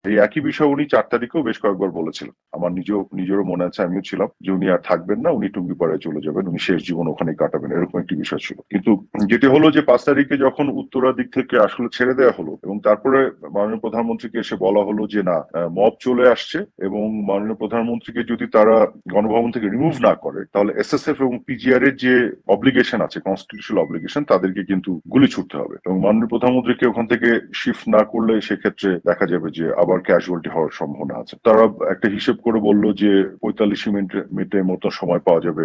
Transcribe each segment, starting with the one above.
এই একই বিষয় উনি 4 তারিখেও বেশ কয়েকবার বলেছিলেন। আমার নিজেরও মনে আছে, আমিও ছিলাম, যে উনি আর থাকবেন না, উনি টুঙ্গিপাড়ায় চলে যাবেন, উনি শেষ জীবন ওখানেই কাটাবেন, এরকম একটি বিষয় ছিল। কিন্তু যেটি হলো যে 5 তারিখে যখন উত্তরা দিক থেকে আসলে ছেড়ে দেওয়া হলো এবং তারপরে মাননীয় প্রধানমন্ত্রীকে এসে বলা হলো যে না, মব চলে আসছে এবং মাননীয় প্রধানমন্ত্রীকে যদি তারা গণভবন থেকে রিমুভ না করে তাহলে এসএসএফ এবং পিজিআর এর যে অব্লিগেশন আছে, কনস্টিটিউশনাল অব্লিগেশন, তাদেরকে কিন্তু গুলি ছুটতে হবে এবং মাননীয় প্রধানমন্ত্রীকে ওখান থেকে শিফট না করলে সেক্ষেত্রে দেখা যাবে যে আবার ক্যাজুয়ালিটি হওয়ার সম্ভাবনা আছে। তারা একটা হিসেব করে বলল যে 45 মিনিটের মতো সময় পাওয়া যাবে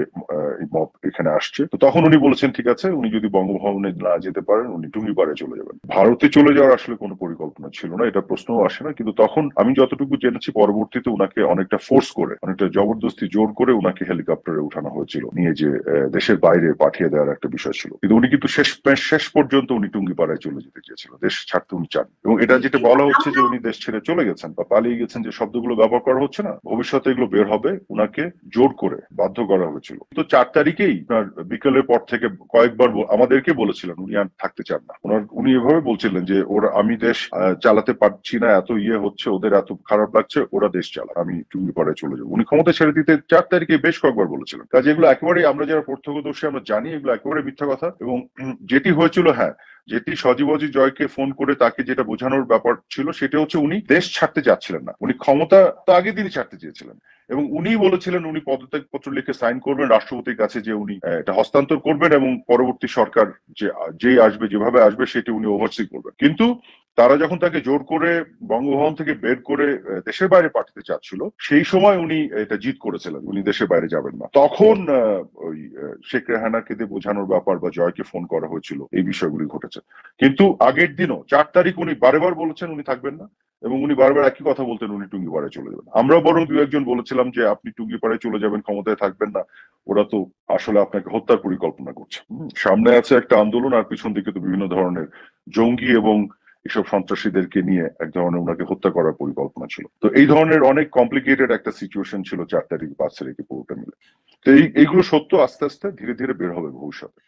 মব এখানে আসছে। তো তখন উনি বলেছেন ঠিক আছে, উনি যদি বঙ্গভবনে না যেতে পারেন উনি টুঙ্গিপাড়ে চলে যাবেন। ভারতে চলে যাওয়ার আসলে কোনো পরিকল্পনা ছিল না, এটা প্রশ্নও আসে না। কিন্তু তখন আমি যতটুকু জেনেছি পরবর্তীতে উনাকে অনেকটা ফোর্স করে, অনেকটা জবরদস্তি জোর করে উনাকে হেলিকপ্টারে উঠানো হয়েছিল, নিয়ে যে দেশের বাইরে পাঠিয়ে দেওয়ার একটা বিষয় ছিল। কিন্তু উনি কিন্তু শেষ পর্যন্ত উনি টুঙ্গিপাড়ায় চলে যেতে চেয়েছিল, দেশ ছাড়তে উনি চান। এবং এটা যেটা বলা হচ্ছে যে উনি দেশ ছেড়ে চলে গেছেন বা পালিয়ে গেছেন, যে শব্দগুলো ব্যবহার করা হচ্ছে না, ভবিষ্যতে এগুলো বের হবে, উনাকে জোর করে বাধ্য করা হয়েছিল। তো 4 তারিখেই আপনার বিকেলের পর থেকে কয়েকবার আমাদেরকে বলেছিলেন উনি আর থাকতে চান না। উনি এভাবে বলছিলেন যে ওরা, আমি দেশ চালাতে পারছি না, এত ইয়ে হচ্ছে, ওদের এত খারাপ লাগছে, ওরা দেশ চালা, আমি টুঙ্গিপাড়ায় চলে যাবো। উনি ক্ষমতা ছেড়ে দিতে 4 তারিখে বেশ কয়েকবার বলেছিলেন। কাজে এগুলো একেবারেই, আমরা যারা প্রত্যক্ষদর্শী আমরা জানি এগুলো একেবারে মিথ্যা কথা। এবং যেটি হয়েছিল, হ্যাঁ, যেটি সজীব অজিত জয়কে ফোন করে তাকে যেটা বোঝানোর ব্যাপার ছিল সেটা হচ্ছে উনি দেশ ছাড়তে চাচ্ছিলেন না, উনি ক্ষমতা তো আগের দিনই ছাড়তে চেয়েছিলেন এবং উনি বলেছিলেন উনি পদত্যাগপত্র লিখে সাইন করবেন রাষ্ট্রপতির কাছে, যে উনি এটা হস্তান্তর করবেন এবং পরবর্তী সরকার যেই আসবে, যেভাবে আসবে সেটি উনি ওভারসি করবেন। কিন্তু তারা যখন তাকে জোর করে বঙ্গভবন থেকে বের করে দেশের বাইরে পাঠাতে চাচ্ছিল, সেই সময় উনি এটা জিদ করেছিলেন, উনি দেশের বাইরে যাবেন না। তখন ওই শেখ রেহানাকে দিয়ে বোঝানোর ব্যাপার বা জয়কে ফোন করা হয়েছিল, এই বিষয়গুলি ঘটেছে। কিন্তু আগের দিনও 4 তারিখ উনি বারবার বলেছেন উনি থাকবেন না এবং উনি বারবার একই কথা বলতেন, উনি টুঙ্গিপাড়ায় চলে যাবেন। আমরা বরং দু একজন বলেছিলাম যে আপনি টুঙ্গিপাড়ায় চলে যাবেন, ক্ষমতায় থাকবেন না, ওরা তো আসলে আপনাকে হত্যার পরিকল্পনা করছে। সামনে আছে একটা আন্দোলন, আর পিছন দিকে তো বিভিন্ন ধরনের জঙ্গি এবং এসব সন্ত্রাসীদেরকে নিয়ে এক ধরনের ওনাকে হত্যা করার পরিকল্পনা ছিল। তো এই ধরনের অনেক কমপ্লিকেটেড একটা সিচুয়েশন ছিল 4 তারিখ 5 তারিখে পুরোটা মিলে। তো এইগুলো সত্য আস্তে আস্তে ধীরে ধীরে বের হবে ভবিষ্যতে।